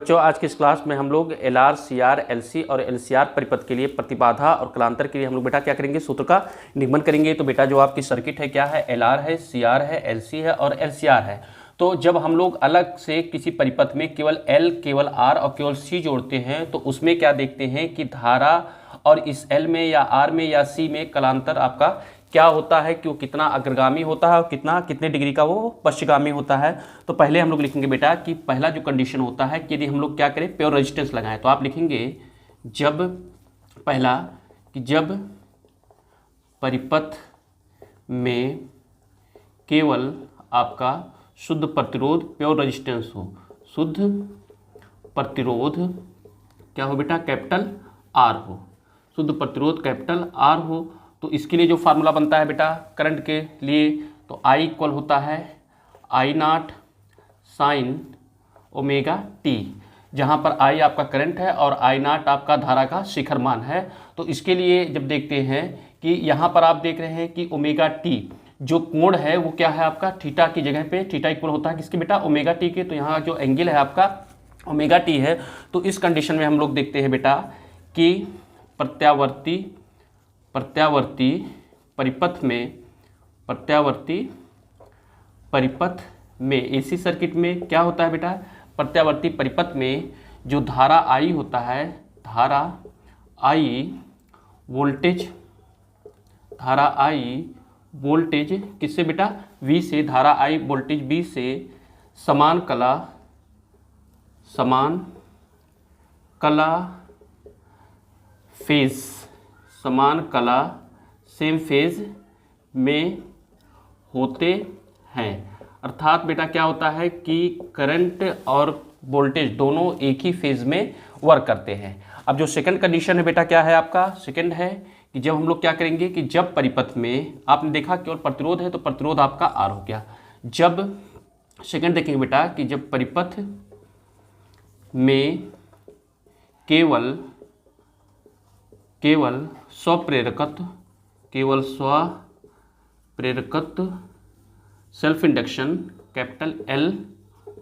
बच्चों आज की इस क्लास में हम लोग L R, C R, L C और एल सी आर परिपथ के लिए प्रतिबाधा और कलांतर के लिए हम लोग बेटा क्या करेंगे, सूत्र का निगमन करेंगे। तो बेटा जो आपकी सर्किट है क्या है, एल आर है, सी आर है, एल सी है और एल सी आर है। तो जब हम लोग अलग से किसी परिपथ में केवल एल, केवल आर और केवल सी जोड़ते हैं तो उसमें क्या देखते हैं कि धारा और इस एल में या आर में या सी में कलांतर आपका क्या होता है कि वो कितना अग्रगामी होता है और कितने डिग्री का वो पश्चिगामी होता है। तो पहले हम लोग लिखेंगे बेटा कि पहला जो कंडीशन होता है कि यदि हम लोग क्या करें, प्योर रेजिस्टेंस लगाएं, तो आप लिखेंगे जब पहला कि जब परिपथ में केवल आपका शुद्ध प्रतिरोध प्योर रेजिस्टेंस हो, शुद्ध प्रतिरोध क्या हो बेटा, कैपिटल आर हो, शुद्ध प्रतिरोध कैपिटल आर हो। तो इसके लिए जो फार्मूला बनता है बेटा करंट के लिए, तो I इक्वल होता है I not sine omega T, जहाँ पर I आपका करंट है और I नॉट आपका धारा का शिखर मान है। तो इसके लिए जब देखते हैं कि यहाँ पर आप देख रहे हैं कि ओमेगा टी जो कोण है वो क्या है आपका थीटा की जगह पे, थीटा इक्वल होता है किसके बेटा, ओमेगा टी के। तो यहाँ जो एंगल है आपका ओमेगा टी है। तो इस कंडीशन में हम लोग देखते हैं बेटा कि प्रत्यावर्ती परिपथ में एसी सर्किट में क्या होता है बेटा, प्रत्यावर्ती परिपथ में जो धारा आई होता है, धारा आई वोल्टेज किससे बेटा, V से, धारा आई वोल्टेज V से समान कला सेम फेज में होते हैं। अर्थात बेटा क्या होता है कि करंट और वोल्टेज दोनों एक ही फेज में वर्क करते हैं। अब जो सेकंड कंडीशन है बेटा क्या है आपका, सेकंड है कि जब हम लोग क्या करेंगे कि जब परिपथ में आपने देखा केवल प्रतिरोध है तो प्रतिरोध आपका आर हो गया। जब सेकंड देखेंगे बेटा कि जब परिपथ में केवल स्वप्रेरकत्व सेल्फ इंडक्शन कैपिटल एल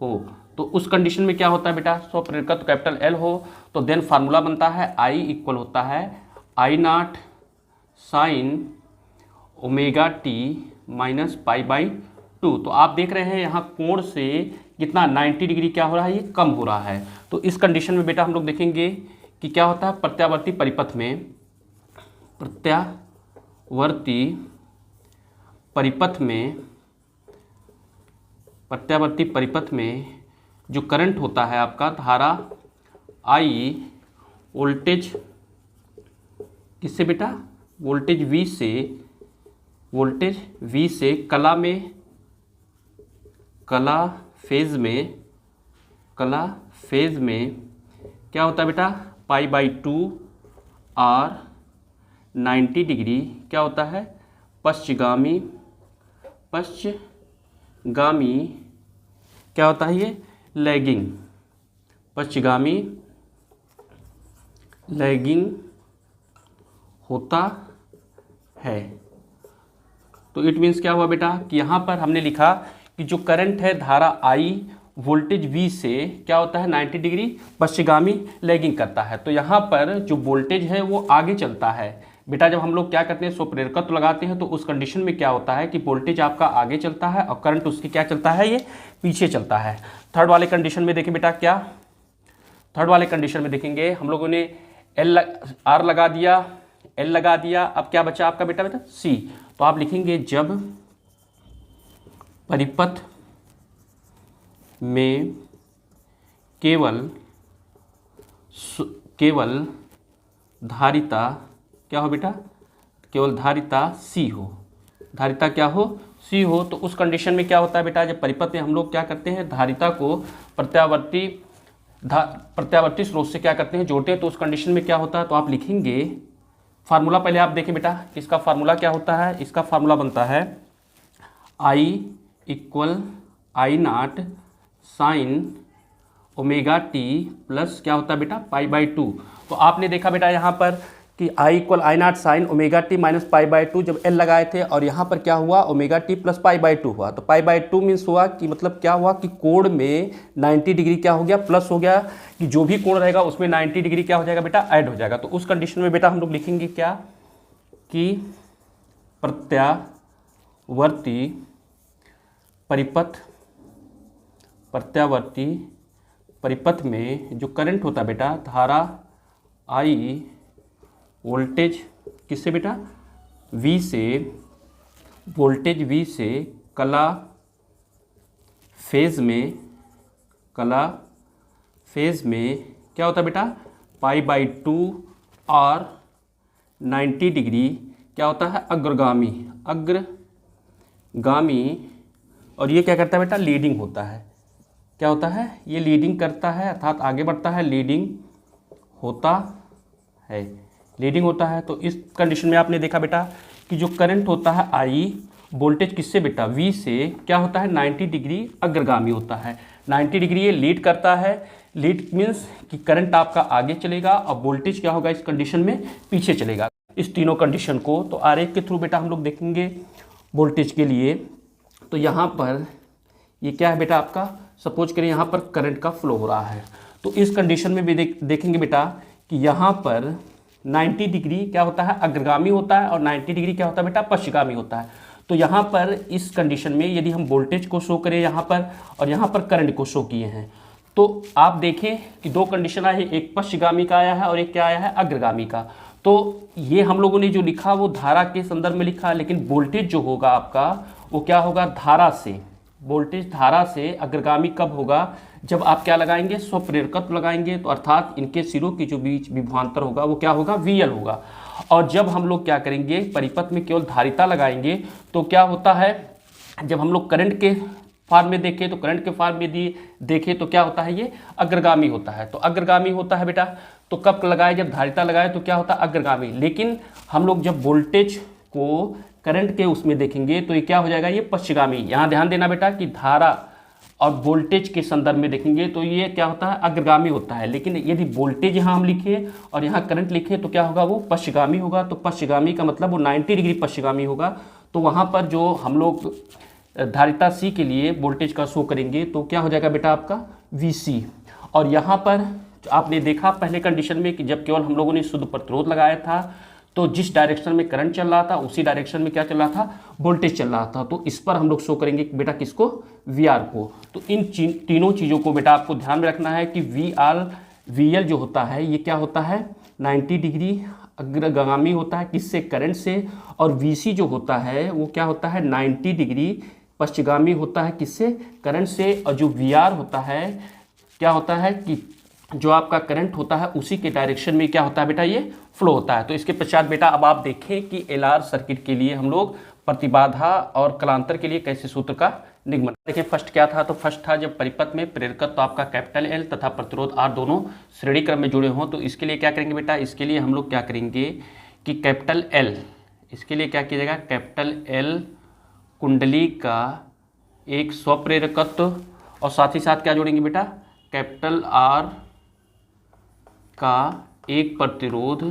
हो, तो उस कंडीशन में क्या होता है बेटा, स्वप्रेरकत्व कैपिटल एल हो, तो देन फार्मूला बनता है I इक्वल होता है I not sine omega t minus pi by 2। तो आप देख रहे हैं यहाँ कोण से कितना 90 डिग्री क्या हो रहा है, ये कम हो रहा है। तो इस कंडीशन में बेटा हम लोग देखेंगे कि क्या होता है, प्रत्यावर्ती परिपथ में जो करंट होता है आपका, धारा I वोल्टेज किससे बेटा, वोल्टेज V से कला फेज में क्या होता है बेटा, पाई बाई 2 और 90 डिग्री क्या होता है, पश्चिगामी क्या होता है ये, पश्चिगामी लैगिंग होता है। तो इट मीन्स क्या हुआ बेटा कि यहाँ पर हमने लिखा कि जो करंट है धारा I वोल्टेज V से क्या होता है 90 डिग्री पश्चिगामी लैगिंग करता है। तो यहाँ पर जो वोल्टेज है वो आगे चलता है बेटा। जब हम लोग क्या करते हैं, स्वप्रेरकत्व लगाते हैं, तो उस कंडीशन में क्या होता है कि वोल्टेज आपका आगे चलता है और करंट उसकी क्या चलता है, ये पीछे चलता है। थर्ड वाले कंडीशन में देखें बेटा, क्या थर्ड वाले कंडीशन में देखेंगे हम लोगों ने आर लगा दिया, एल लगा दिया, अब क्या बचा आपका बेटा सी। तो आप लिखेंगे जब परिपथ में केवल धारिता क्या हो बेटा, केवल धारिता सी हो, धारिता क्या हो, सी हो। तो उस कंडीशन में क्या होता है बेटा, जब परिपथ में हम लोग क्या करते हैं, धारिता को प्रत्यावर्ती स्रोत से क्या करते हैं, जोड़ते हैं। तो उस कंडीशन में क्या होता है, तो आप लिखेंगे फार्मूला पहले आप देखें बेटा, इसका फार्मूला क्या होता है, इसका फार्मूला बनता है I equal I not sine omega t plus क्या होता है बेटा, पाई बाई 2। तो आपने देखा बेटा यहाँ पर कि I equal I naught sine omega t minus pi by two, जब एल लगाए थे और यहाँ पर क्या हुआ omega t plus pi by two हुआ, तो पाई बाई टू मीन्स हुआ कि मतलब क्या हुआ कि कोण में 90 डिग्री क्या हो गया प्लस हो गया, कि जो भी कोण रहेगा उसमें 90 डिग्री क्या हो जाएगा बेटा ऐड हो जाएगा। तो उस कंडीशन में बेटा हम लोग लिखेंगे क्या कि प्रत्यावर्ती परिपथ में जो करंट होता है बेटा, धारा आई वोल्टेज किससे बेटा V से, वोल्टेज V से कला फेज में क्या होता है बेटा पाई बाई टू और 90 डिग्री क्या होता है अग्रगामी, और ये क्या करता है बेटा लीडिंग होता है। क्या होता है ये लीडिंग करता है अर्थात आगे बढ़ता है, लीडिंग होता है। तो इस कंडीशन में आपने देखा बेटा कि जो करंट होता है आई वोल्टेज किससे बेटा V से क्या होता है 90 डिग्री अग्रगामी होता है। 90 डिग्री ये लीड करता है, लीड मीन्स कि करंट आपका आगे चलेगा और वोल्टेज क्या होगा इस कंडीशन में पीछे चलेगा। इस तीनों कंडीशन को तो आरेख के थ्रू बेटा हम लोग देखेंगे वोल्टेज के लिए। तो यहाँ पर ये क्या है बेटा आपका, सपोज करें यहाँ पर करंट का फ्लो हो रहा है, तो इस कंडीशन में भी देखेंगे बेटा कि यहाँ पर 90 डिग्री क्या होता है अग्रगामी होता है और 90 डिग्री क्या होता है बेटा पश्चिगामी होता है। तो यहाँ पर इस कंडीशन में यदि हम वोल्टेज को शो करें यहाँ पर और यहाँ पर करंट को शो किए हैं, तो आप देखें कि दो कंडीशन आए हैं, एक पश्चिगामी का आया है और एक क्या आया है अग्रगामी का। तो ये हम लोगों ने जो लिखा वो धारा के संदर्भ में लिखा, लेकिन वोल्टेज जो होगा आपका वो क्या होगा धारा से, वोल्टेज धारा से अग्रगामी कब होगा जब आप क्या लगाएंगे स्वप्रेरकत्व लगाएंगे, तो अर्थात इनके सिरों के जो बीच विभवांतर होगा वो क्या होगा VL होगा। और जब हम लोग क्या करेंगे परिपथ में केवल धारिता लगाएंगे तो क्या होता है, जब हम लोग करंट के फॉर्म में देखें तो करंट के फॉर्म में देखें तो क्या होता है ये अग्रगामी होता है। तो अग्रगामी होता है बेटा, तो कब लगाए जब धारिता लगाए तो क्या होता है अग्रगामी। लेकिन हम लोग जब वोल्टेज को करंट के उसमें देखेंगे तो ये क्या हो जाएगा ये पश्चिगामी। यहाँ ध्यान देना बेटा कि धारा और वोल्टेज के संदर्भ में देखेंगे तो ये क्या होता है अग्रगामी होता है, लेकिन यदि वोल्टेज यहाँ हम लिखे और यहाँ करंट लिखे तो क्या होगा वो पश्चिगामी होगा। तो पश्चिगामी का मतलब वो 90 डिग्री पश्चिगामी होगा। तो वहाँ पर जो हम लोग धारिता C के लिए वोल्टेज का शो करेंगे तो क्या हो जाएगा बेटा आपका VC। और यहाँ पर आपने देखा पहले कंडीशन में कि जब केवल हम लोगों ने शुद्ध प्रतिरोध लगाया था तो जिस डायरेक्शन में करंट चल रहा था उसी डायरेक्शन में क्या चल रहा था वोल्टेज चल रहा था। तो इस पर हम लोग शो करेंगे बेटा किसको VR को। तो इन तीनों चीज़ों को बेटा आपको ध्यान में रखना है कि VL जो होता है ये क्या होता है 90 डिग्री अग्रगामी होता है किससे करंट से, और VC जो होता है वो क्या होता है 90 डिग्री पश्चिगामी होता है किससे करंट से। और जो VR होता है क्या होता है कि जो आपका करंट होता है उसी के डायरेक्शन में क्या होता है बेटा ये फ्लो होता है। तो इसके पश्चात बेटा अब आप देखें कि LR सर्किट के लिए हम लोग प्रतिबाधा और कलांतर के लिए कैसे सूत्र का निगमन देखें। फर्स्ट क्या था, तो फर्स्ट था जब परिपथ में प्रेरकत्व तो आपका कैपिटल L तथा प्रतिरोध R दोनों श्रेणी क्रम में जुड़े हों। तो इसके लिए क्या करेंगे बेटा, इसके लिए हम लोग क्या करेंगे कि कैपिटल L, इसके लिए क्या किया जाएगा कैपिटल L कुंडली का एक स्वप्रेरकत्व और साथ ही साथ क्या जोड़ेंगे बेटा कैपिटल R का एक प्रतिरोध,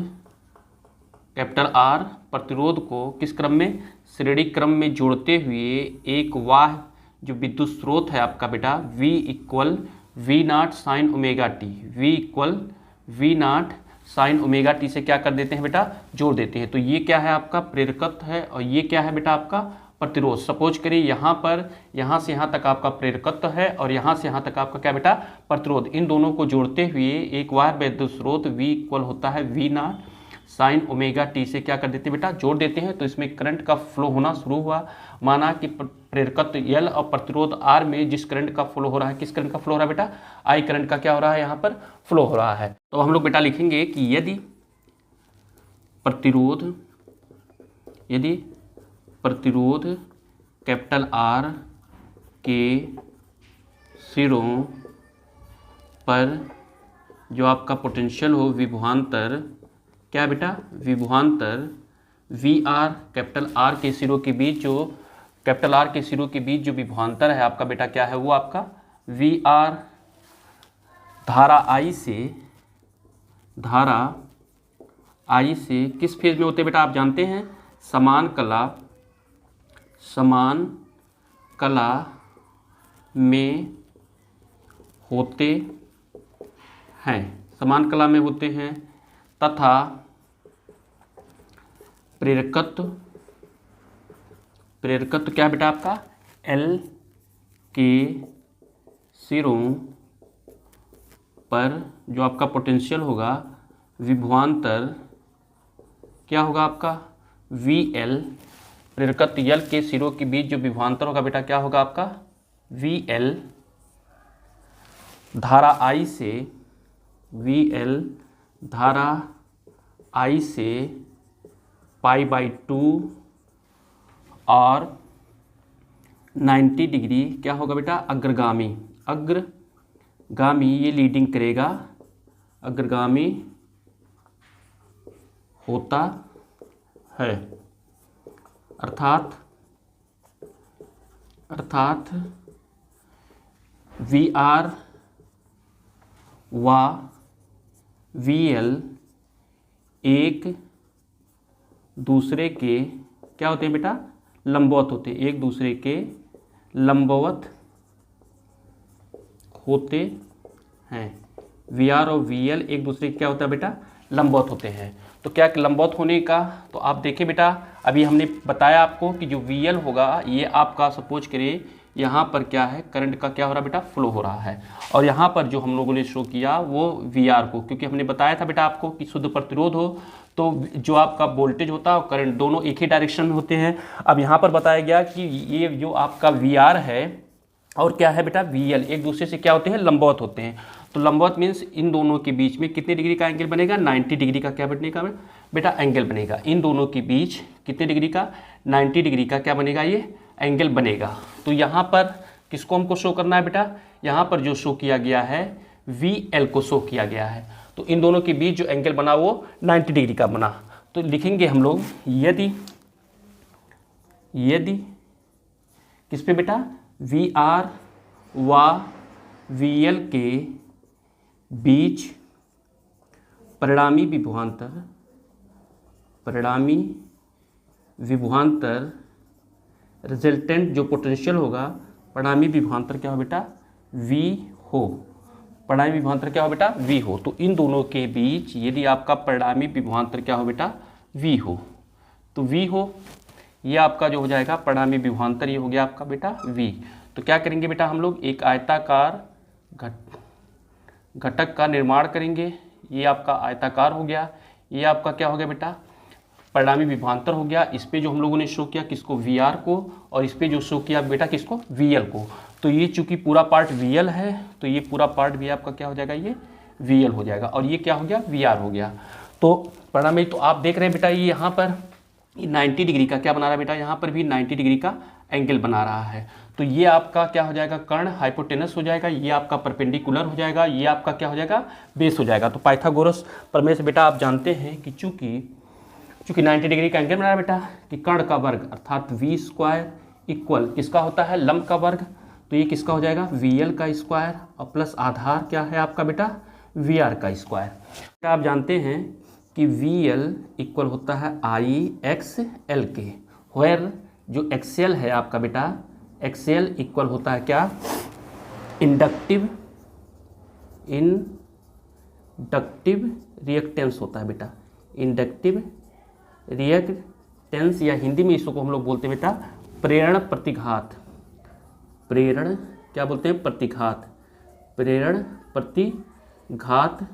कैपिटल R प्रतिरोध को किस क्रम में श्रेणी क्रम में जोड़ते हुए एक वाह जो विद्युत स्रोत है आपका बेटा V equal V0 sign omega T, V equal V0 sign omega T से क्या कर देते हैं बेटा जोड़ देते हैं। तो ये क्या है आपका प्रेरकत्व है और ये क्या है बेटा आपका प्रतिरोध। सपोज करिए यहाँ पर यहाँ से यहाँ तक आपका प्रेरकत्व है और यहाँ से यहाँ तक आपका क्या बेटा प्रतिरोध। इन दोनों को जोड़ते हुए एक वाह विद्युत स्रोत V इक्वल होता है V0 साइन ओमेगा टी से क्या कर देते हैं बेटा जोड़ देते हैं। तो इसमें करंट का फ्लो होना शुरू हुआ। माना कि प्रेरकत्व L और प्रतिरोध R में जिस करंट का फ्लो हो रहा है, किस करंट का फ्लो हो रहा है बेटा I करंट का क्या हो रहा है यहाँ पर फ्लो हो रहा है। तो हम लोग बेटा लिखेंगे कि यदि प्रतिरोध कैपिटल R के सिरों पर जो आपका पोटेंशियल हो विभवांतर क्या बेटा विभवांतर VR कैपिटल R के सिरों के बीच जो कैपिटल R के सिरों के बीच जो विभवांतर है आपका बेटा क्या है वो आपका VR धारा I से आई से किस फेज में होते हैं बेटा आप जानते हैं, समान कला में होते हैं, समान कला में होते हैं तथा प्रेरकत्व क्या बेटा आपका एल के सिरों पर जो आपका पोटेंशियल होगा विभवांतर क्या होगा आपका वी एल, प्रेरकत्व यल के सिरों के बीच जो विभवांतर होगा बेटा क्या होगा आपका वी एल, धारा आई से वी एल धारा आई से π/2 और 90 डिग्री क्या होगा बेटा अग्रगामी ये लीडिंग करेगा, अग्रगामी होता है, अर्थात वी आर व वी एल एक दूसरे के क्या होते हैं बेटा लंबवत होते हैं, एक दूसरे के लंबवत होते हैं। वी आर और वी एल एक दूसरे के क्या होता है बेटा लंबवत होते हैं। तो क्या लंबवत होने का, तो आप देखिए बेटा अभी हमने बताया आपको कि जो वी एल होगा ये आपका सपोज करिए यहाँ पर क्या है करंट का क्या हो रहा है बेटा फ्लो हो रहा है, और यहाँ पर जो हम लोगों ने शो किया वो वी आर को, क्योंकि हमने बताया था बेटा आपको कि शुद्ध प्रतिरोध हो तो जो आपका वोल्टेज होता है और करंट दोनों एक ही डायरेक्शन में होते हैं। अब यहाँ पर बताया गया कि ये जो आपका वी आर है और क्या है बेटा वी एल एक दूसरे से क्या होते हैं लंबवत होते हैं। तो लंबवत मीन्स इन दोनों के बीच में कितने डिग्री का एंगल बनेगा 90 डिग्री का क्या बनेगा बेटा एंगल बनेगा। इन दोनों के बीच कितने डिग्री का 90 डिग्री का क्या बनेगा ये एंगल बनेगा। तो यहाँ पर किसको हमको शो करना है बेटा, यहाँ पर जो शो किया गया है वी एल को शो किया गया है। तो इन दोनों के बीच जो एंगल बना वो 90 डिग्री का बना। तो लिखेंगे हम लोग यदि किस पे बेटा वी आर व वी एल के बीच परिणामी विभवांतर रिजल्टेंट जो पोटेंशियल होगा परिणामी विभवांतर क्या हो बेटा वी हो, परिणामी विभवांतर क्या हो बेटा वी हो। तो इन दोनों के बीच यदि आपका परिणामी विभवांतर क्या हो बेटा वी हो, तो वी हो ये आपका जो हो जाएगा परिणामी विभवांतर ये हो गया आपका बेटा वी। तो क्या करेंगे बेटा हम लोग एक आयताकार घटक का निर्माण करेंगे, ये आपका आयताकार हो गया, ये आपका क्या हो गया बेटा परिणामी विभवांतर हो गया। इस पे जो हम लोगों ने शो किया किसको वी आर को, और इस पे जो शो किया बेटा किसको वी एल को। तो ये चूंकि पूरा पार्ट वी एल है तो ये पूरा पार्ट भी आपका क्या हो जाएगा ये वी एल हो जाएगा, और ये क्या हो गया वी आर हो गया। तो परिणामी तो आप देख रहे हैं बेटा ये यहाँ पर 90 डिग्री का क्या बना रहा है बेटा, यहाँ पर भी 90 डिग्री का एंगल बना रहा है। तो ये आपका क्या हो जाएगा कर्ण हाइपोटेनस हो जाएगा, ये आपका परपेंडिकुलर हो जाएगा, ये आपका क्या हो जाएगा बेस हो जाएगा। तो पाइथागोरस प्रमेय से बेटा आप जानते हैं कि चूंकि 90 डिग्री का एंगल बना रहा है बेटा कि कर्ण का वर्ग अर्थात वी स्क्वायर इक्वल किसका होता है लंब का वर्ग, तो ये किसका हो जाएगा वी एल का स्क्वायर और प्लस आधार क्या है आपका बेटा वी आर का स्क्वायर। आप जानते हैं कि वी एल इक्वल होता है आई एक्स एल के, वेयर जो एक्सएल है आपका बेटा एक्सएल इक्वल होता है क्या इंडक्टिव रिएक्टेंस होता है बेटा, इंडक्टिव रिएक्टेंस या हिंदी में इसको हम लोग बोलते हैं बेटा प्रेरण प्रतिघात, प्रेरण क्या बोलते हैं प्रतिघात, प्रेरण प्रतिघात।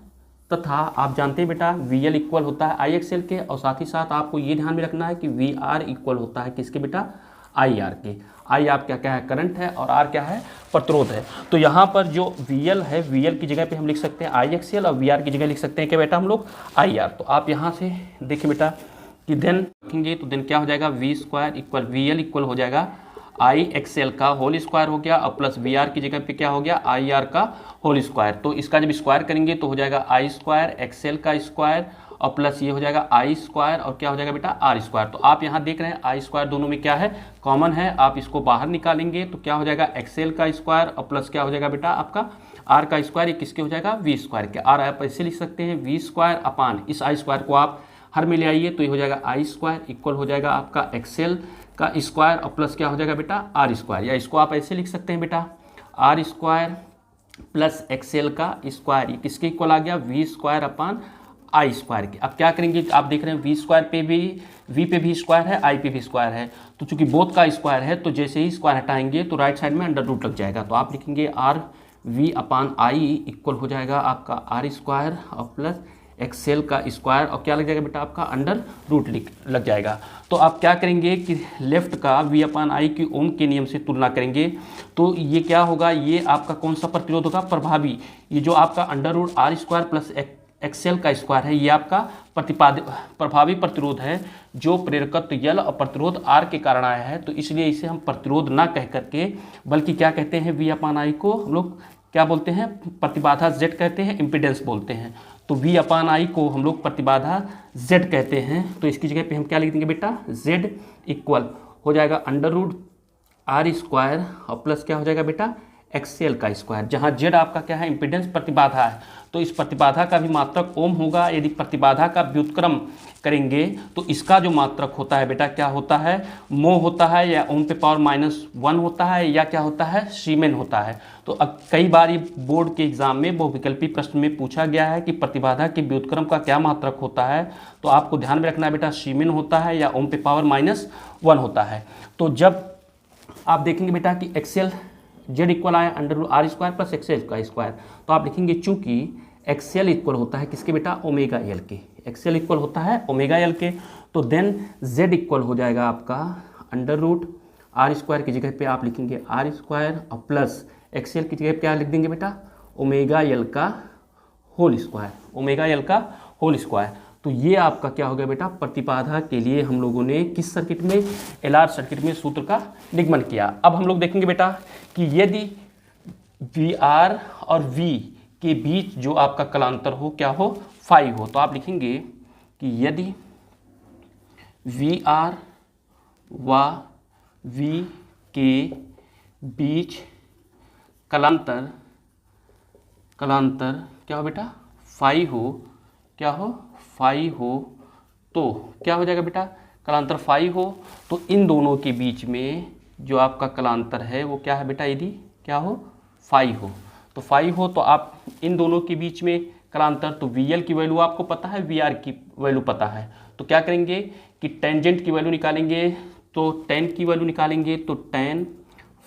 तथा आप जानते हैं बेटा वी एल इक्वल होता है आई एक्स एल के, और साथ ही साथ आपको ये ध्यान में रखना है कि वी आर इक्वल होता है किसके बेटा आई आर के। आई आप क्या है करंट है और आर क्या है प्रतिरोध है। तो यहाँ पर जो वी एल है वी एल की जगह पे हम लिख सकते हैं आई एक्स एल और वी आर की जगह लिख सकते हैं क्या बेटा हम लोग आई आर। तो आप यहाँ से देखिए बेटा कि देन रखेंगे तो देन क्या हो जाएगा V square equal V L equal हो जाएगा आई एक्स एल का होल स्क्वायर हो गया, और प्लस वी आर की जगह पे क्या हो गया आई आर का होल स्क्वायर। तो इसका जब स्क्वायर करेंगे तो हो जाएगा आई स्क्वायर एक्स एल का स्क्वायर और प्लस ये हो जाएगा आई स्क्वायर और क्या हो जाएगा बेटा आर स्क्वायर। तो आप यहाँ देख रहे हैं आई स्क्वायर दोनों में क्या है कॉमन है, आप इसको बाहर निकालेंगे तो क्या हो जाएगा एक्स एल का स्क्वायर और प्लस क्या हो जाएगा बेटा आपका आर का स्क्वायर, ये किसके हो जाएगा वी स्क्वायर के। आर आप ऐसे लिख सकते हैं वी स्क्वायर अपान इस आई स्क्वायर को आप हर में ले आइए तो ये हो जाएगा आई स्क्वायर इक्वल हो जाएगा आपका एक्सएल का स्क्वायर और प्लस क्या हो जाएगा बेटा आर स्क्वायर, या इसको आप ऐसे लिख सकते हैं बेटा आर स्क्वायर प्लस एक्सएल का स्क्वायर, ये किसके इक्वल आ गया V square upon I square के। अब क्या करेंगे, आप देख रहे हैं वी स्क्वायर पे भी वी पे भी स्क्वायर है, आई पे भी स्क्वायर है, तो चूंकि बोथ का स्क्वायर है तो जैसे ही स्क्वायर हटाएंगे तो राइट साइड में अंडर रूट लग जाएगा, तो आप लिखेंगे R V upon I equal हो जाएगा आपका आर स्क्वायर और प्लस एक्सएल का स्क्वायर और क्या लग जाएगा बेटा आपका अंडर रूट लग जाएगा। तो आप क्या करेंगे कि लेफ्ट का वी अपान आई की ओम के नियम से तुलना करेंगे, तो ये क्या होगा, ये आपका कौन सा प्रतिरोध होगा, प्रभावी, ये जो आपका under root R square plus X L का स्क्वायर है, ये आपका प्रभावी प्रतिरोध है जो प्रेरकत्व यल और प्रतिरोध आर के कारण आया है, तो इसलिए इसे हम प्रतिरोध ना कह करके बल्कि क्या कहते हैं वी अपान आई को हम लोग क्या बोलते हैं, प्रतिबाधा जेड कहते हैं, इम्पीडेंस बोलते हैं, तो वी अपान आई को हम लोग प्रतिबाधा जेड कहते हैं, तो इसकी जगह पे हम क्या लिख देंगे बेटा जेड इक्वल हो जाएगा अंडर रूट आर स्क्वायर और प्लस क्या हो जाएगा बेटा एक्सएल का स्क्वायर, जहाँ जेड आपका क्या है इम्पीडेंस प्रतिबाधा है, तो इस प्रतिबाधा का भी मात्रक ओम होगा, यदि प्रतिबाधा का व्युत्क्रम करेंगे तो इसका जो मात्रक होता है बेटा क्या होता है मो होता है, या ओम पे पावर -1 होता है, या क्या होता है सीमेन होता है। तो अब कई बार ये बोर्ड के एग्जाम में बहुविकल्पी प्रश्न में पूछा गया है कि प्रतिबाधा के व्युत्क्रम का क्या मात्रक होता है, तो आपको ध्यान में रखना है बेटा सीमेन होता है या ओम पे पावर -1 होता है। तो जब आप देखेंगे बेटा कि एक्सएल जेड इक्वल आया under root R square plus X L का स्क्वायर, तो आप लिखेंगे चूंकि एक्सएल इक्वल होता है किसके बेटा ओमेगा एल के, एक्सएल इक्वल होता है ओमेगा एल के, तो देन जेड इक्वल हो जाएगा आपका अंडर रूट आर स्क्वायर की जगह पे आप लिखेंगे आर स्क्वायर और प्लस एक्सएल की जगह पे क्या लिख देंगे बेटा ओमेगा एल का होल स्क्वायर, ओमेगा एल का होल स्क्वायर। तो ये आपका क्या हो गया बेटा प्रतिबाधा के लिए हम लोगों ने किस सर्किट में एलआर सर्किट में सूत्र का निगमन किया। अब हम लोग देखेंगे बेटा कि यदि वी आर और वी के बीच जो आपका कलांतर हो क्या हो फाई हो, तो आप लिखेंगे कि यदि वी आर व वी के बीच कलांतर क्या हो बेटा फाई हो, क्या हो फाई हो, तो क्या हो जाएगा बेटा कलांतर फाई हो, तो इन दोनों के बीच में जो आपका कलांतर है वो क्या है बेटा यदि क्या हो फाई हो, तो फाई हो तो आप इन दोनों के बीच में कलांतर, तो वी एल की वैल्यू आपको पता है वी आर की वैल्यू पता है, तो क्या करेंगे कि टेंजेंट की वैल्यू निकालेंगे, तो टेन की वैल्यू निकालेंगे तो tan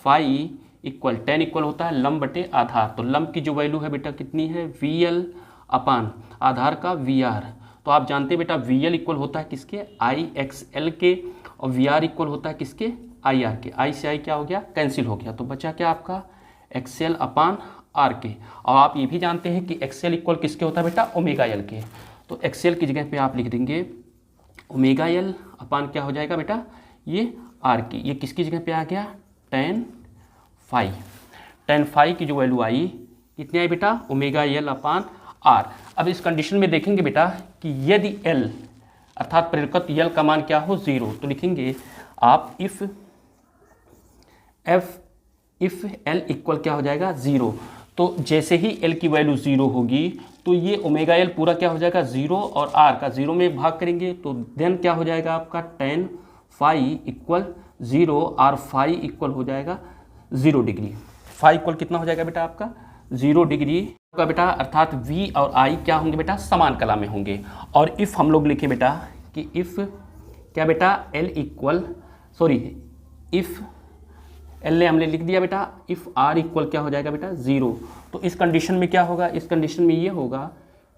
phi equal tan equal होता है लंब बटे आधार, तो लंब की जो वैल्यू है बेटा कितनी है वी एल अपान आधार का वी आर, तो आप जानते हैं बेटा वी एल इक्वल होता है किसके आई एक्स एल के और वी आर इक्वल होता है किसके आई आर के, आई से आई क्या हो गया कैंसिल हो गया, तो बचा क्या आपका एक्सएल अपान आर के, और आप ये भी जानते हैं कि एक्सएल इक्वल किसके होता है बेटा ओमेगा एल के, तो एक्सएल की जगह पे आप लिख देंगे ओमेगा एल अपान क्या हो जाएगा बेटा ये आर की, ये किसकी जगह पे आ गया टेन फाई की जो वैल्यू आई कितनी आई बेटा ओमेगा एल अपान आर। अब इस कंडीशन में देखेंगे बेटा कि यदि L अर्थात प्रेरकत्व L का मान क्या हो 0, तो लिखेंगे आप इफ L इक्वल क्या हो जाएगा 0, तो जैसे ही L की वैल्यू 0 होगी तो ये ओमेगा L पूरा क्या हो जाएगा 0 और R का 0 में भाग करेंगे, तो देन क्या हो जाएगा आपका टेन फाई इक्वल 0 और फाई इक्वल हो जाएगा 0 डिग्री, फाई इक्वल कितना हो जाएगा बेटा आपका 0 डिग्री का बेटा, अर्थात V और I क्या होंगे बेटा समान कला में होंगे। और इफ़ हम लोग लिखें बेटा कि इफ़ क्या बेटा L इक्वल इफ़ L ने हमने लिख दिया बेटा इफ़ R इक्वल क्या हो जाएगा बेटा 0, तो इस कंडीशन में क्या होगा, इस कंडीशन में ये होगा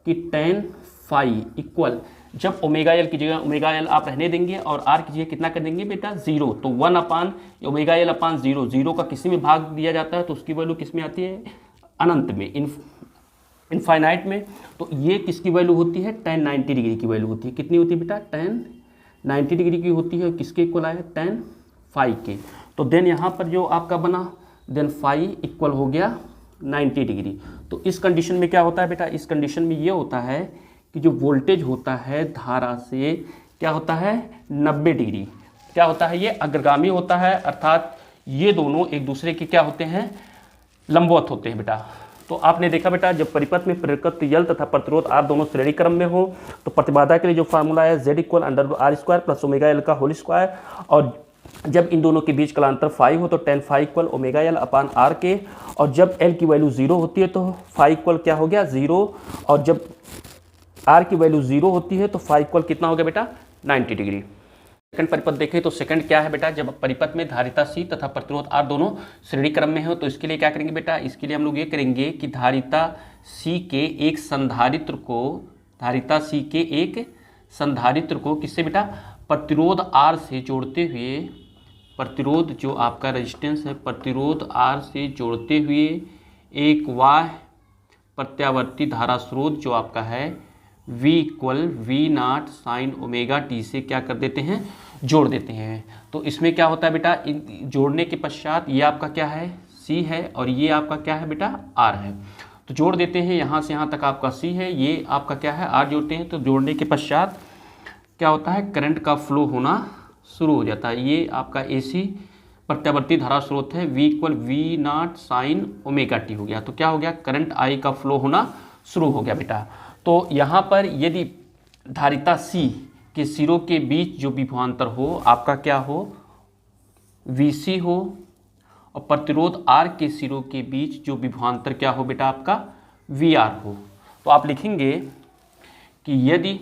कि टेन फाई इक्वल जब ओमेगा एल की जगह ओमेगा एल आप रहने देंगे और आर की जगह कितना कर देंगे बेटा 0, तो 1 अपान ओमेगा एल अपान 0, 0 का किसी में भाग दिया जाता है तो उसकी वैल्यू किस में आती है अनंत में इनफाइनाइट में, तो ये किसकी वैल्यू होती है टेन 90 डिग्री की वैल्यू होती है, कितनी होती है बेटा टेन 90 डिग्री की होती है, किसके इक्वल आया टेन फाई के, तो देन यहाँ पर जो आपका बना देन फाई इक्वल हो गया 90 डिग्री। तो इस कंडीशन में क्या होता है बेटा, इस कंडीशन में ये होता है कि जो वोल्टेज होता है धारा से क्या होता है 90 डिग्री क्या होता है ये अग्रगामी होता है, अर्थात ये दोनों एक दूसरे के क्या होते हैं लंबवत होते हैं बेटा, तो आपने देखा बेटा जब परिपथ में प्रेरकत्व यल तथा प्रतिरोध R दोनों श्रेणी क्रम में हो तो प्रतिबाधा के लिए जो फार्मूला है Z = √R² + ω L का होल स्क्वायर, और जब इन दोनों के बीच कलांतर फाई हो तो tan फाई = ω/L/R के, और जब L की वैल्यू 0 होती है तो फाई = क्या हो गया 0, और जब R की वैल्यू 0 होती है तो फाई = कितना हो गया बेटा 90 डिग्री। सेकंड परिपथ देखें तो सेकंड क्या है बेटा, जब परिपथ में धारिता C तथा प्रतिरोध R दोनों श्रेणी क्रम में हो तो इसके लिए क्या करेंगे बेटा, इसके लिए हम लोग ये करेंगे कि धारिता C के एक संधारित्र को किससे बेटा, प्रतिरोध R से जोड़ते हुए, प्रतिरोध जो आपका रेजिस्टेंस है प्रतिरोध R से जोड़ते हुए एक बाह्य प्रत्यावर्ती धारा स्रोत जो आपका है V = V0 sin ω/t से क्या कर देते हैं, जोड़ देते हैं। तो इसमें क्या होता है बेटा, जोड़ने के पश्चात ये आपका क्या है C है और ये आपका क्या है बेटा R है, तो जोड़ देते हैं, यहाँ से यहाँ तक आपका C है, ये आपका क्या है R जोड़ते हैं, तो जोड़ने के पश्चात क्या होता है, करंट का फ्लो होना शुरू हो जाता है। ये आपका AC प्रत्यावर्ती धारा स्रोत है, V = V0 sin ω/t हो गया, तो क्या हो गया, करंट I का फ्लो होना शुरू हो गया बेटा। तो यहाँ पर यदि धारिता C के सिरों के बीच जो विभवांतर हो आपका क्या हो, VC हो, और प्रतिरोध R के सिरों के बीच जो विभवांतर क्या हो बेटा आपका VR हो, तो आप लिखेंगे कि यदि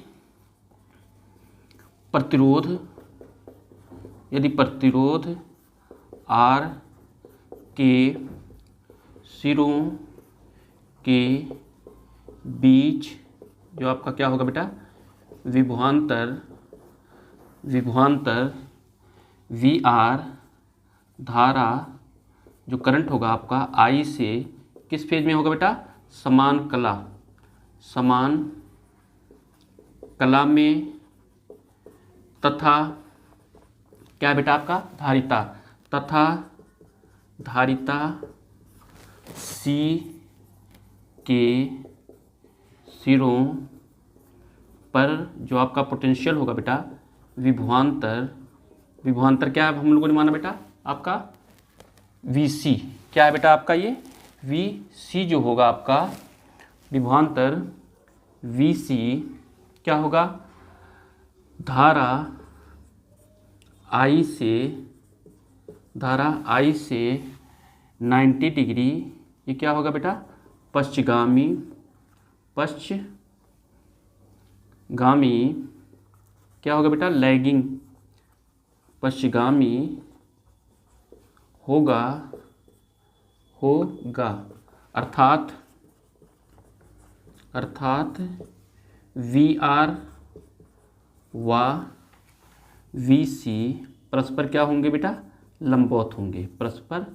प्रतिरोध R के सिरों के बीच जो आपका क्या होगा बेटा विभवांतर VR धारा जो करंट होगा आपका I से किस फेज में होगा बेटा, समान कला में, तथा क्या है बेटा आपका धारिता C के सिरों पर जो आपका पोटेंशियल होगा बेटा विभवांतर क्या है हम लोगों ने माना बेटा आपका VC, क्या है बेटा आपका ये VC जो होगा आपका विभवांतर VC क्या होगा, धारा I से 90 डिग्री, ये क्या होगा बेटा पश्चगामी क्या होगा बेटा लैगिंग पश्चगामी होगा अर्थात VR व VC परस्पर क्या होंगे बेटा लंबवत होंगे, परस्पर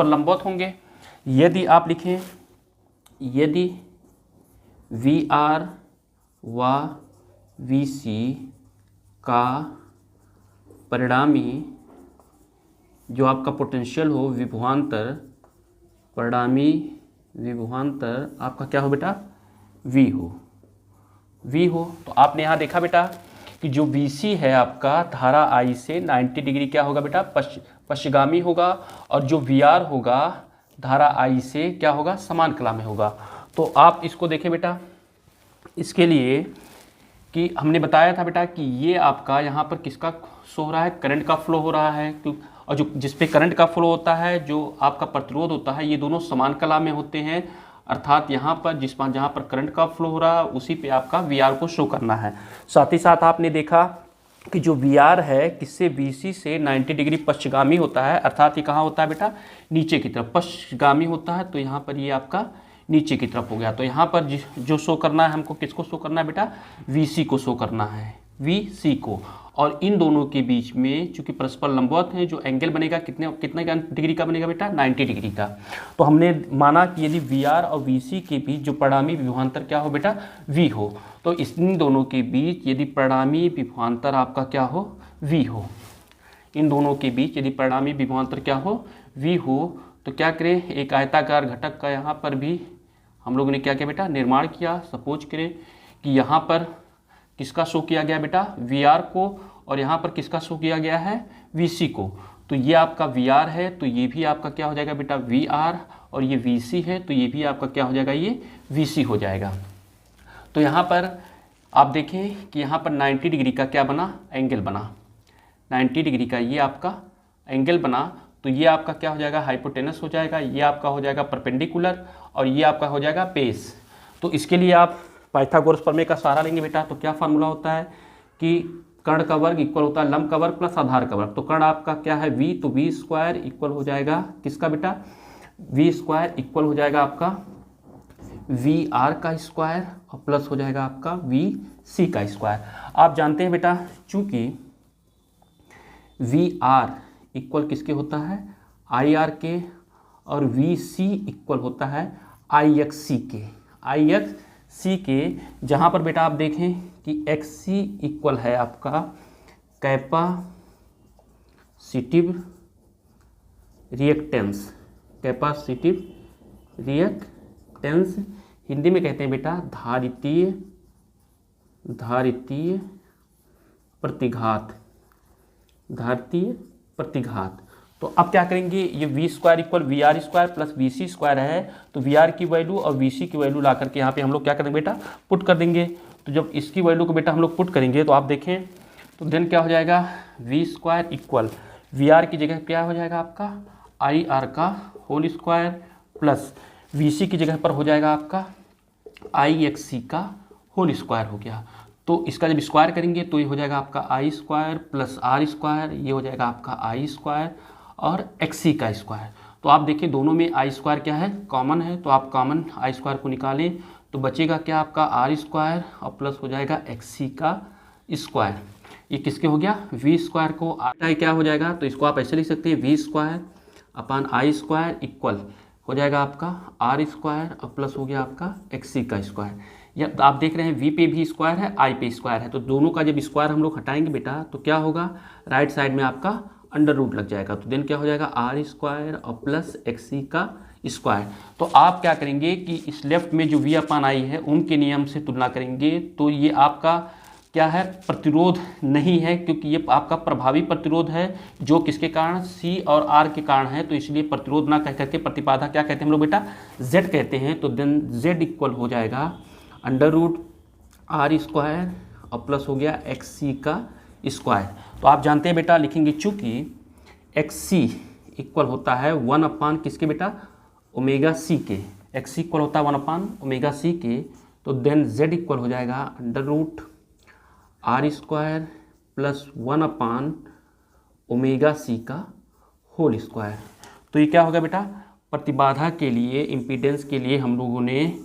लंबवत होंगे। यदि आप लिखें यदि VR व VC का परिणामी जो आपका पोटेंशियल हो परिणामी विभवांतर आपका क्या हो बेटा V हो, तो आपने यहाँ देखा बेटा कि जो VC है आपका धारा I से 90 डिग्री क्या होगा बेटा पश्चगामी होगा, और जो VR होगा धारा I से क्या होगा समान कला में होगा। तो आप इसको देखें बेटा, इसके लिए कि हमने बताया था बेटा कि ये आपका यहाँ पर किसका शो हो रहा है, करंट का फ्लो हो रहा है, और जो जिस पे करंट का फ्लो होता है जो आपका प्रतिरोध होता है ये दोनों समान कला में होते हैं, अर्थात यहाँ पर जहाँ पर करंट का फ्लो हो रहा है उसी पे आपका VR को शो करना है। साथ ही साथ आपने देखा कि जो VR है किससे VC से 90 डिग्री पश्चगामी होता है, अर्थात ये कहाँ होता है बेटा नीचे की तरफ पश्चगामी होता है, तो यहाँ पर ये आपका नीचे की तरफ हो गया। तो यहाँ पर जो शो करना है हमको किसको शो करना है बेटा VC को शो करना है, VC को, और इन दोनों के बीच में चूंकि परस्पर लंबवत हैं जो एंगल बनेगा कितने का डिग्री का बनेगा बेटा 90 डिग्री का। तो हमने माना कि यदि VR और VC के बीच जो परिणामी विभवांतर क्या हो बेटा V हो, तो इन दोनों के बीच यदि परिणामी विभवांतर आपका क्या हो V हो, इन दोनों के बीच यदि परिणामी विभवांतर क्या हो V हो, तो क्या करें एक आयताकार घटक का यहाँ पर भी हम लोगों ने क्या किया बेटा निर्माण किया। सपोज करें कि यहाँ पर किसका शो किया गया बेटा VR को, और यहाँ पर किसका शो किया गया है, VC को। तो ये आपका VR है, तो ये भी आपका क्या हो जाएगा बेटा, VR, और ये VC है तो ये भी आपका क्या हो जाएगा, ये VC हो जाएगा। तो यहाँ पर आप देखें कि यहाँ पर 90 डिग्री का क्या बना, एंगल बना, 90 डिग्री का ये आपका एंगल बना। तो ये आपका क्या हो जाएगा, हाइपोटेनस हो जाएगा, ये आपका हो जाएगा परपेंडिकुलर, और ये आपका हो जाएगा बेस। तो इसके लिए आप पाइथागोरस प्रमेय का सहारा लेंगे बेटा। तो क्या फार्मूला होता है कि कर्ण का वर्ग इक्वल होता है लंब का वर्ग प्लस आधार का वर्ग। तो कर्ण आपका क्या है V, तो V स्क्वायर इक्वल हो जाएगा किसका बेटा, V स्क्वायर इक्वल हो जाएगा आपका VR का स्क्वायर और प्लस हो जाएगा आपका VC का स्क्वायर। आप जानते हैं बेटा चूंकि VR इक्वल किसके होता है, IR के, और VC इक्वल होता है IXC के, जहाँ पर बेटा आप देखें कि XC इक्वल है आपका कैपेसिटिव रिएक्टेंस, हिंदी में कहते हैं बेटा धारितीय प्रतिघात। तो अब क्या करेंगे, ये V square equal VR square plus VC square है, तो VR की वैल्यू और VC की वैल्यू ला करके यहाँ पे हम लोग क्या करेंगे बेटा, पुट कर देंगे। तो जब इसकी वैल्यू को बेटा हम लोग पुट करेंगे तो आप देखें तो देन क्या हो जाएगा, V स्क्वायर इक्वल VR की जगह क्या हो जाएगा आपका IR का होल स्क्वायर प्लस VC की जगह पर हो जाएगा आपका IXC का होल स्क्वायर हो गया। तो इसका जब स्क्वायर करेंगे तो ये हो जाएगा आपका I square plus R square, ये हो जाएगा आपका I स्क्वायर और XC का स्क्वायर। तो आप देखिए दोनों में I स्क्वायर क्या है, कॉमन है, तो आप कॉमन I स्क्वायर को निकालें तो बचेगा क्या आपका R स्क्वायर और प्लस हो जाएगा XC का स्क्वायर। ये किसके हो गया, V स्क्वायर को आता है क्या हो जाएगा, तो इसको आप ऐसे लिख सकते हैं V square upon I square equal हो जाएगा आपका R स्क्वायर और प्लस हो गया आपका XC का स्क्वायर। या आप देख रहे हैं V पे भी स्क्वायर है, I पे स्क्वायर है, तो दोनों का जब स्क्वायर हम लोग हटाएंगे बेटा तो क्या होगा, राइट साइड में आपका अंडर रूट लग जाएगा। तो देन क्या हो जाएगा R स्क्वायर और प्लस XC का स्क्वायर। तो आप क्या करेंगे कि इस लेफ्ट में जो V अपान I है उनके नियम से तुलना करेंगे, तो ये आपका क्या है, प्रतिरोध नहीं है, क्योंकि ये आपका प्रभावी प्रतिरोध है जो किसके कारण, C और R के कारण है। तो इसलिए प्रतिरोध ना कह करके प्रतिबाधा क्या कहते हैं हम लोग बेटा, Z कहते हैं। तो देन Z इक्वल हो जाएगा अंडर रूट R स्क्वायर और प्लस हो गया XC का स्क्वायर। तो आप जानते हैं बेटा लिखेंगे चूँकि XC इक्वल होता है 1 अपान किसके बेटा, ओमेगा C के, XC इक्वल होता है 1 अपान ओमेगा C के। तो देन Z इक्वल हो जाएगा under root R square plus 1 upon omega C का होल स्क्वायर। तो ये क्या होगा बेटा, प्रतिबाधा के लिए, इम्पीडेंस के लिए हम लोगों ने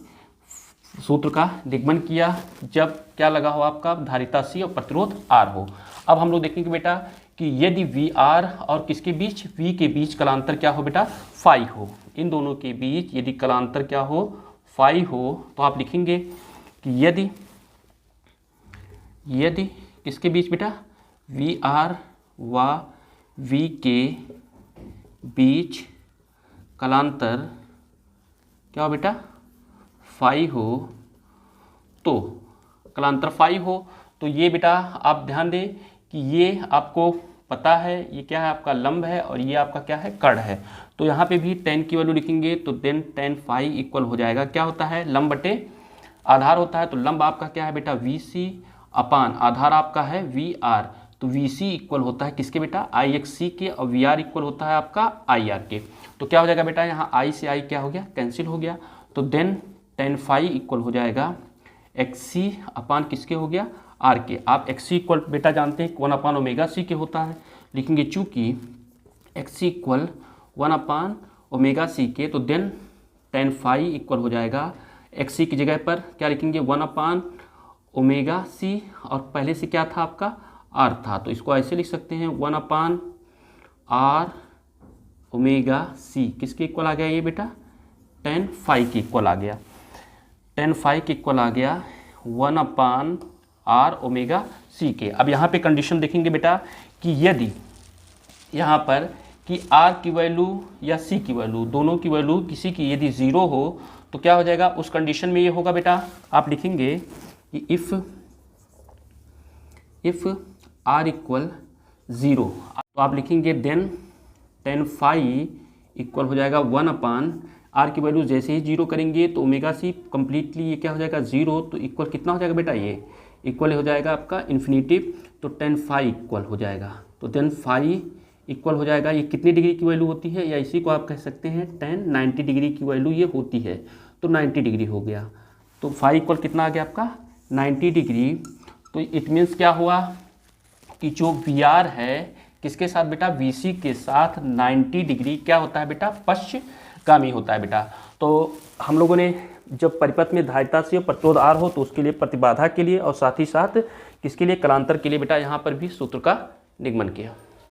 सूत्र का निगमन किया जब क्या लगा हो आपका, धारिता C और प्रतिरोध R हो। अब हम लोग देखेंगे बेटा कि यदि VR और किसके बीच, V के बीच कलांतर क्या हो बेटा, फाई हो, इन दोनों के बीच यदि कलांतर क्या हो, फाई हो, तो आप लिखेंगे कि यदि किसके बीच बेटा, VR व V के बीच कलांतर क्या हो बेटा, फाई हो, तो कलांतर फाई हो, तो ये बेटा आप ध्यान दें कि ये आपको पता है ये क्या है आपका लंब है और ये आपका क्या है, कर्ण है। तो यहाँ पे भी tan की वैल्यू लिखेंगे तो देन tan फाई इक्वल हो जाएगा क्या होता है, लंब बटे आधार होता है। तो लंब आपका क्या है बेटा, VC अपान आधार आपका है VR। तो VC इक्वल होता है किसके बेटा, IXC के, और VR इक्वल होता है आपका IR के। तो क्या हो जाएगा बेटा, यहाँ I से I क्या हो गया, कैंसिल हो गया। तो देन tan फाई इक्वल हो जाएगा XC अपान किसके हो गया, R के। आप XC इक्वल बेटा जानते हैं 1 अपान ओमेगा C के होता है, लिखेंगे चूँकि XC equal 1 upon omega C के, तो देन tan फाई इक्वल हो जाएगा XC की जगह पर क्या लिखेंगे, 1 अपान ओमेगा C, और पहले से क्या था आपका R था, तो इसको ऐसे लिख सकते हैं 1 अपान R ओमेगा C। किसके इक्वल आ गया ये बेटा, tan फाई के इक्वल आ गया, tan फाई के इक्वल आ गया 1 अपान R ओमेगा C के। अब यहाँ पे कंडीशन देखेंगे बेटा कि यदि यहाँ पर कि R की वैल्यू या C की वैल्यू, दोनों की वैल्यू किसी की यदि 0 हो तो क्या हो जाएगा, उस कंडीशन में ये होगा बेटा, आप लिखेंगे कि इफ़ r इक्वल 0, तो आप लिखेंगे देन tan phi इक्वल हो जाएगा 1/r की वैल्यू जैसे ही 0 करेंगे तो ओमेगा सी कम्प्लीटली ये क्या हो जाएगा 0, तो इक्वल कितना हो जाएगा बेटा, ये इक्वल हो जाएगा आपका इन्फिनिटिव, तो tan phi इक्वल हो जाएगा, तो tan phi इक्वल हो जाएगा, ये कितनी डिग्री की वैल्यू होती है, या इसी को आप कह सकते हैं tan 90 डिग्री की वैल्यू ये होती है, तो 90 डिग्री हो गया, तो phi इक्वल कितना आ गया आपका 90 डिग्री। तो इट मीन्स क्या हुआ कि जो VR है किसके साथ बेटा, VC के साथ 90 डिग्री क्या होता है बेटा, पश्चगामी होता है बेटा। तो हम लोगों ने जब परिपथ में धारिता से प्रतिरोध R हो तो उसके लिए प्रतिबाधा के लिए और साथ ही साथ किसके लिए, कलांतर के लिए बेटा यहाँ पर भी सूत्र का निगमन किया।